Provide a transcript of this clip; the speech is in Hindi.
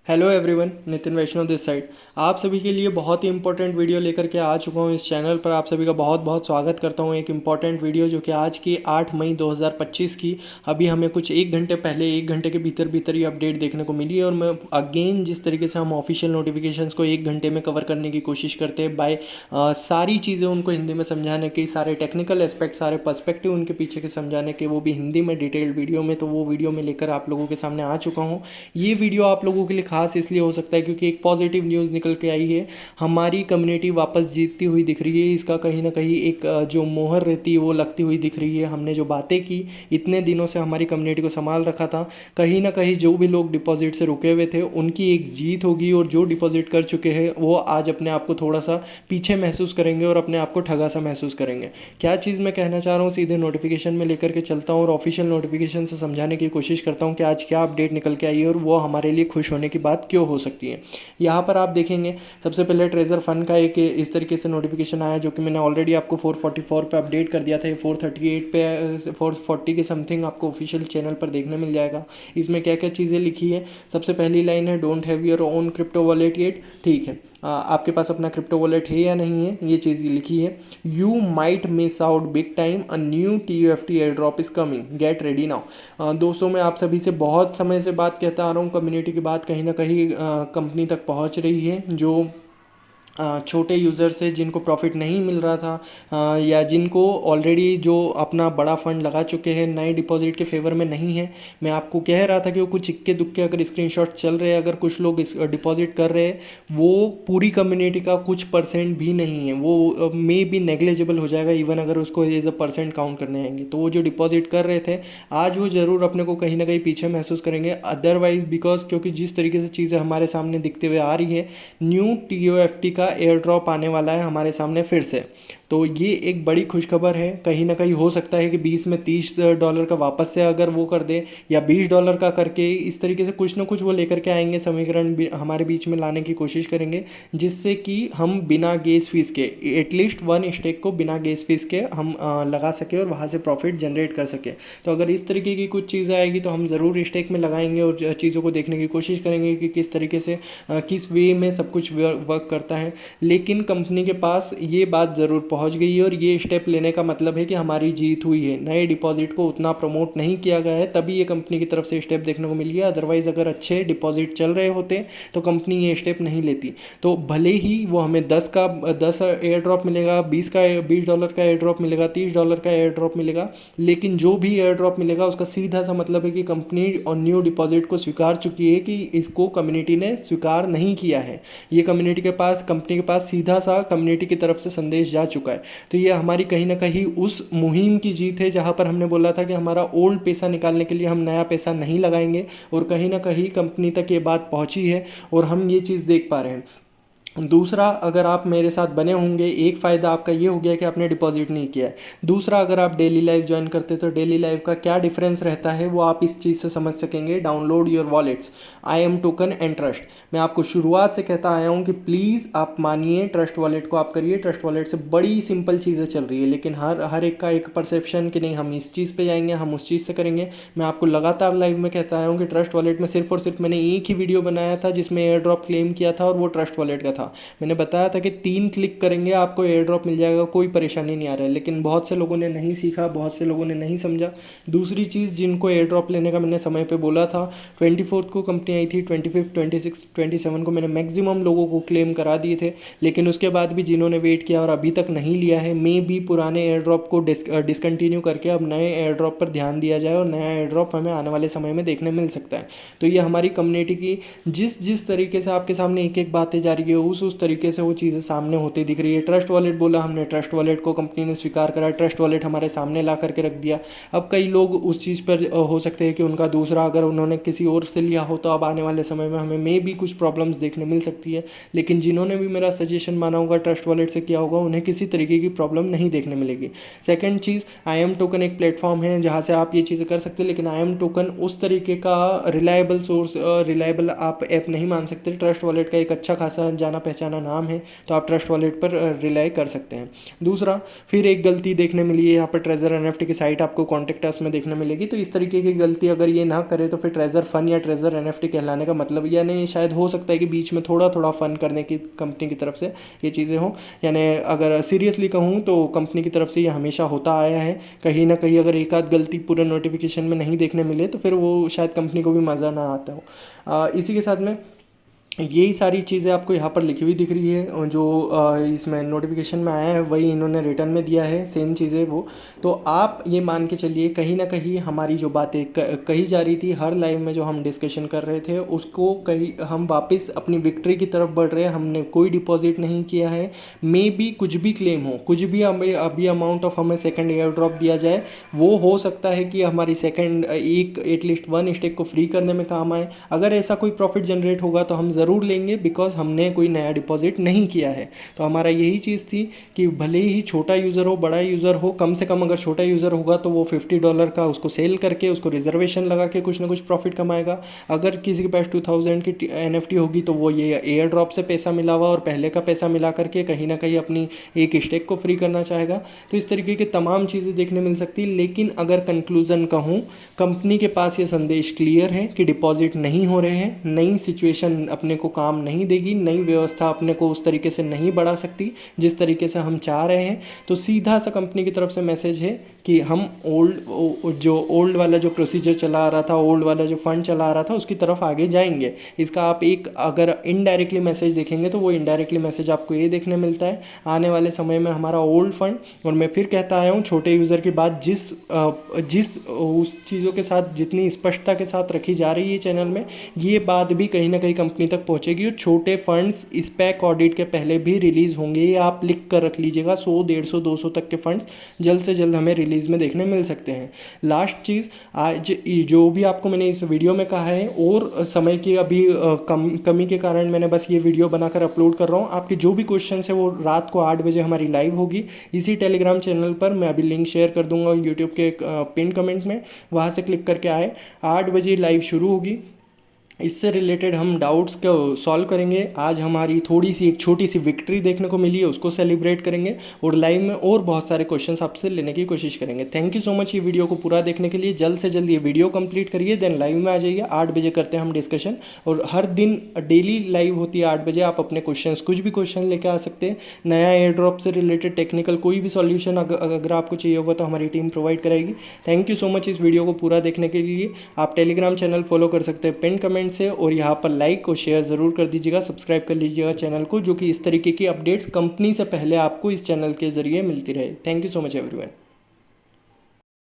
Hello everyone, Nitin Vaishnav this side. आप सभी के लिए बहुत ही इंपॉर्टेंट वीडियो लेकर के आ चुका हूँ इस चैनल पर। आप सभी का बहुत बहुत स्वागत करता हूँ। एक इंपॉर्टेंट वीडियो जो कि आज की 8 मई 2025 की अभी हमें कुछ एक घंटे पहले, एक घंटे के भीतर भीतर ये अपडेट देखने को मिली है। और मैं अगेन जिस तरीके से हम ऑफिशियल नोटिफिकेशंस को एक घंटे में कवर करने की कोशिश करते हैं बाय सारी चीज़ें उनको हिंदी में समझाने की, सारे टेक्निकल एस्पेक्ट, सारे पर्सपेक्टिव उनके पीछे के समझाने के, वो भी हिंदी में डिटेल्ड वीडियो में, तो वो वीडियो में लेकर आप लोगों के सामने आ चुका हूँ। ये वीडियो आप लोगों के लिए खास इसलिए हो सकता है क्योंकि एक पॉजिटिव न्यूज़ निकल के आई है। हमारी कम्युनिटी वापस जीतती हुई दिख रही है। इसका कहीं ना कहीं एक जो मोहर रहती है वो लगती हुई दिख रही है। हमने जो बातें की, इतने दिनों से हमारी कम्युनिटी को संभाल रखा था, कहीं ना कहीं जो भी लोग डिपॉजिट से रुके हुए थे उनकी एक जीत होगी। और जो डिपॉजिट कर चुके हैं वो आज अपने आप को थोड़ा सा पीछे महसूस करेंगे और अपने आप को ठगा सा महसूस करेंगे। क्या चीज़ मैं कहना चाह रहा हूँ सीधे नोटिफिकेशन में लेकर के चलता हूँ और ऑफिशियल नोटिफिकेशन से समझाने की कोशिश करता हूँ कि आज क्या अपडेट निकल के आई है और वो हमारे लिए खुश होने की बात क्यों हो सकती है। यहाँ पर आप देखेंगे सबसे पहले ट्रेजर फंड का एक इस तरीके से नोटिफिकेशन आया जो कि मैंने ऑलरेडी आपको 444 पे अपडेट कर दिया था। ये 438 पे 440 के समथिंग आपको ऑफिशियल चैनल पर देखने मिल जाएगा। इसमें क्या क्या चीज़ें लिखी है, सबसे पहली लाइन है don't have your own crypto wallet yet. ठीक है, आपके पास अपना क्रिप्टो वॉलेट है या नहीं है, ये चीज़ लिखी है। You might miss out big time, a new TUFT air drop is coming, get ready now. दोस्तों, मैं आप सभी से बहुत समय से बात कहता आ रहा हूँ, कम्युनिटी की बात कहीं ना कहीं कंपनी तक पहुँच रही है। जो छोटे यूज़र से जिनको प्रॉफिट नहीं मिल रहा था, या जिनको ऑलरेडी जो अपना बड़ा फंड लगा चुके हैं, नए डिपॉजिट के फेवर में नहीं है। मैं आपको कह रहा था कि वो कुछ इक्के दुक्के अगर स्क्रीनशॉट चल रहे हैं, अगर कुछ लोग डिपॉजिट कर रहे हैं, वो पूरी कम्युनिटी का कुछ परसेंट भी नहीं है। वो मे बी नेग्लेजिबल हो जाएगा इवन अगर उसको एज अ परसेंट काउंट करने आएंगे। तो वो जो डिपॉजिट कर रहे थे आज वो ज़रूर अपने को कहीं ना कहीं पीछे महसूस करेंगे। अदरवाइज बिकॉज क्योंकि जिस तरीके से चीज़ें हमारे सामने दिखते हुए आ रही है, न्यू TUFT का एयर ड्रॉप आने वाला है हमारे सामने फिर से। तो ये एक बड़ी खुशखबर है। कहीं ना कहीं हो सकता है कि 20 में $30 का वापस से अगर वो कर दे, या $20 का करके, इस तरीके से कुछ ना कुछ वो लेकर के आएंगे, समीकरण हमारे बीच में लाने की कोशिश करेंगे, जिससे कि हम बिना गेस फीस के एटलीस्ट वन स्टेक को बिना गेस फीस के हम लगा सके और वहाँ से प्रॉफिट जनरेट कर सके। तो अगर इस तरीके की कुछ चीज़ें आएगी तो हम ज़रूर स्टेक में लगाएंगे और चीज़ों को देखने की कोशिश करेंगे कि किस तरीके से किस वे में सब कुछ वर्क करता है। लेकिन कंपनी के पास ये बात ज़रूर पहुंच गई है और ये स्टेप लेने का मतलब है कि हमारी जीत हुई है। नए डिपॉजिट को उतना प्रमोट नहीं किया गया है, तभी ये कंपनी की तरफ से स्टेप देखने को मिली है। अदरवाइज़ अगर अच्छे डिपॉजिट चल रहे होते तो कंपनी ये स्टेप नहीं लेती। तो भले ही वो हमें 10 एयर ड्रॉप मिलेगा, $20 का एयर ड्रॉप मिलेगा, $30 का एयर ड्रॉप मिलेगा, लेकिन जो भी एयर ड्रॉप मिलेगा उसका सीधा सा मतलब है कि कंपनी और न्यू डिपॉजिट को स्वीकार चुकी है कि इसको कम्युनिटी ने स्वीकार नहीं किया है। ये कम्युनिटी के पास, कंपनी के पास सीधा सा कम्युनिटी की तरफ से संदेश जा चुका है। तो ये हमारी कहीं ना कहीं उस मुहिम की जीत है जहां पर हमने बोला था कि हमारा ओल्ड पैसा निकालने के लिए हम नया पैसा नहीं लगाएंगे, और कहीं ना कहीं कंपनी तक ये बात पहुंची है और हम ये चीज़ देख पा रहे हैं। दूसरा, अगर आप मेरे साथ बने होंगे, एक फ़ायदा आपका ये हो गया कि आपने डिपॉजिट नहीं किया है। दूसरा, अगर आप डेली लाइफ ज्वाइन करते तो डेली लाइफ का क्या डिफरेंस रहता है वो आप इस चीज़ से समझ सकेंगे। Download your wallets, IM token and trust. मैं आपको शुरुआत से कहता आया हूँ कि प्लीज़ आप मानिए, ट्रस्ट वॉलेट को आप करिए। ट्रस्ट वॉलेट से बड़ी सिंपल चीज़ें चल रही है, लेकिन हर एक का एक परसेप्शन कि नहीं हम इस चीज़ पे जाएंगे, हम उस चीज़ से करेंगे। मैं आपको लगातार लाइव में कहता आया हूँ कि ट्रस्ट वॉलेट में सिर्फ और सिर्फ मैंने एक ही वीडियो बनाया था जिसमें एयर ड्रॉप क्लेम किया था, और वो ट्रस्ट वॉलेट का था। मैंने बताया था कि 3 क्लिक करेंगे आपको एयर ड्रॉप मिल जाएगा, कोई परेशानी नहीं आ रहा है। लेकिन बहुत से लोगों ने नहीं सीखा, बहुत से लोगों ने नहीं समझा। दूसरी चीज़, जिनको एयर ड्रॉप लेने का मैंने समय पे बोला था, 24 को कंपनी आई थी, 25, 26, 27 को मैंने मैक्सिमम लोगों को क्लेम करा दिए थे। लेकिन उसके बाद भी जिन्होंने वेट किया और अभी तक नहीं लिया है, मे भी पुराने एयर ड्रॉप को डिसकंटिन्यू करके अब नए एयर ड्रॉप पर ध्यान दिया जाए और नया एयर ड्रॉप हमें आने वाले समय में देखने मिल सकता है। तो ये हमारी कम्युनिटी की जिस तरीके से आपके सामने एक एक बातें जा रही है, उस तरीके से वो चीज़ें सामने होती दिख रही है। ट्रस्ट वॉलेट बोला हमने, ट्रस्ट वॉलेट को कंपनी ने स्वीकार करा, ट्रस्ट वॉलेट हमारे सामने ला करके रख दिया। अब कई लोग उस चीज़ पर हो सकते हैं कि उनका दूसरा अगर उन्होंने किसी और से लिया हो तो अब आने वाले समय में हमें मे भी कुछ प्रॉब्लम्स देखने मिल सकती है। लेकिन जिन्होंने भी मेरा सजेशन माना होगा, ट्रस्ट वॉलेट से किया होगा, उन्हें किसी तरीके की प्रॉब्लम नहीं देखने मिलेगी। सेकेंड चीज़, IM टोकन एक प्लेटफॉर्म है जहाँ से आप ये चीज़ें कर सकते हैं, लेकिन IM टोकन उस तरीके का रिलायबल सोर्स, रिलायबल आप ऐप नहीं मान सकते। ट्रस्ट वॉलेट का एक अच्छा खासा जाना जाना पहचाना नाम है तो आप ट्रस्ट वॉलेट पर रिलाई कर सकते हैं। दूसरा, फिर एक गलती देखने मिली है यहाँ पर, ट्रेजर एनएफटी की साइट आपको कॉन्टेक्ट अस में देखने मिलेगी। तो इस तरीके की गलती अगर ये ना करे तो फिर ट्रेजर फन या ट्रेजर एनएफटी कहलाने का मतलब, यानी शायद हो सकता है कि बीच में थोड़ा थोड़ा फन करने की कंपनी की तरफ से ये चीज़ें हों। यानी अगर सीरियसली कहूँ तो कंपनी की तरफ से ये हमेशा होता आया है। कहीं ना कहीं अगर एक आध गलती पूरे नोटिफिकेशन में नहीं देखने मिले तो फिर वो शायद कंपनी को भी मज़ा ना आता हो। इसी के साथ में यही सारी चीज़ें आपको यहाँ पर लिखी हुई दिख रही है, और जो इसमें नोटिफिकेशन में आया है वही इन्होंने रिटर्न में दिया है, सेम चीज़ें वो। तो आप ये मान के चलिए कहीं ना कहीं हमारी जो बातें कही जा रही थी हर लाइव में, जो हम डिस्कशन कर रहे थे, उसको कहीं हम वापस अपनी विक्ट्री की तरफ बढ़ रहे हैं। हमने कोई डिपॉजिट नहीं किया है, मे बी कुछ भी क्लेम हो, कुछ भी हमें अभी अमाउंट ऑफ हमें सेकंड एयर ड्रॉप दिया जाए, वो हो सकता है कि हमारी सेकंड एक एटलीस्ट वन स्टेक को फ्री करने में काम आए। अगर ऐसा कोई प्रॉफिट जनरेट होगा तो हम ज़रूर लेंगे, बिकॉज हमने कोई नया डिपॉजिट नहीं किया है। तो हमारा यही चीज़ थी कि भले ही छोटा यूज़र हो बड़ा यूज़र हो, कम से कम अगर छोटा यूज़र होगा तो वो $50 का उसको सेल करके उसको रिजर्वेशन लगा के कुछ ना कुछ प्रॉफिट कमाएगा। अगर किसी के पास 2000 की एनएफटी होगी तो वो ये एयर ड्रॉप से पैसा मिला हुआ और पहले का पैसा मिला करके कहीं ना कहीं अपनी एक स्टेक को फ्री करना चाहेगा। तो इस तरीके की तमाम चीज़ें देखने मिल सकती है। लेकिन अगर कंक्लूजन कहूँ, कंपनी के पास ये संदेश क्लियर है कि डिपॉजिट नहीं हो रहे हैं, नई सिचुएशन अपने को काम नहीं देगी, नई व्यवस्था अपने को उस तरीके से नहीं बढ़ा सकती जिस तरीके से हम चाह रहे हैं। तो सीधा सा कंपनी की तरफ से मैसेज है कि हम ओल्ड वाला जो प्रोसीजर चला आ रहा था, ओल्ड वाला जो फंड चला आ रहा था, उसकी तरफ आगे जाएंगे। इसका आप एक अगर इनडायरेक्टली मैसेज देखेंगे तो वो इनडायरेक्टली मैसेज आपको ये देखने मिलता है, आने वाले समय में हमारा ओल्ड फंड, और मैं फिर कहता आया हूँ छोटे यूज़र की बात जिस उस चीज़ों के साथ जितनी स्पष्टता के साथ रखी जा रही है चैनल में, ये बात भी कहीं ना कहीं कंपनी तक पहुंचेगी और छोटे फंड्स स्पैक ऑडिट के पहले भी रिलीज़ होंगे। ये आप लिख कर रख लीजिएगा, 100, 150, 200 तक के फंड्स जल्द से जल्द हमें रिलीज़ में देखने मिल सकते हैं। लास्ट चीज़, आज जो भी आपको मैंने इस वीडियो में कहा है, और समय की अभी कमी के कारण मैंने बस ये वीडियो बनाकर अपलोड कर रहा हूँ। आपके जो भी क्वेश्चन है वो रात को 8 बजे हमारी लाइव होगी इसी टेलीग्राम चैनल पर। मैं अभी लिंक शेयर कर दूंगा यूट्यूब के पिन कमेंट में, वहाँ से क्लिक करके आए। 8 बजे लाइव शुरू होगी। इससे रिलेटेड हम डाउट्स को सॉल्व करेंगे। आज हमारी थोड़ी सी एक छोटी सी विक्ट्री देखने को मिली है, उसको सेलिब्रेट करेंगे, और लाइव में और बहुत सारे क्वेश्चंस आपसे लेने की कोशिश करेंगे। थैंक यू सो मच ये वीडियो को पूरा देखने के लिए। जल्द से जल्द ये वीडियो कंप्लीट करिए, देन लाइव में आ जाइए। 8 बजे करते हैं हम डिस्कशन, और हर दिन डेली लाइव होती है 8 बजे। आप अपने क्वेश्चंस कुछ भी क्वेश्चन लेकर आ सकते हैं, नया एयर ड्रॉप से रिलेटेड टेक्निकल कोई भी सॉल्यूशन अगर आपको चाहिए होगा तो हमारी टीम प्रोवाइड कराएगी। थैंक यू सो मच इस वीडियो को पूरा देखने के लिए। आप टेलीग्राम चैनल फॉलो कर सकते हैं पिन कमेंट से, और यहाँ पर लाइक और शेयर ज़रूर कर दीजिएगा, सब्सक्राइब कर लीजिएगा चैनल को, जो कि इस तरीके की अपडेट्स कंपनी से पहले आपको इस चैनल के ज़रिए मिलती रहे। Thank you so much everyone.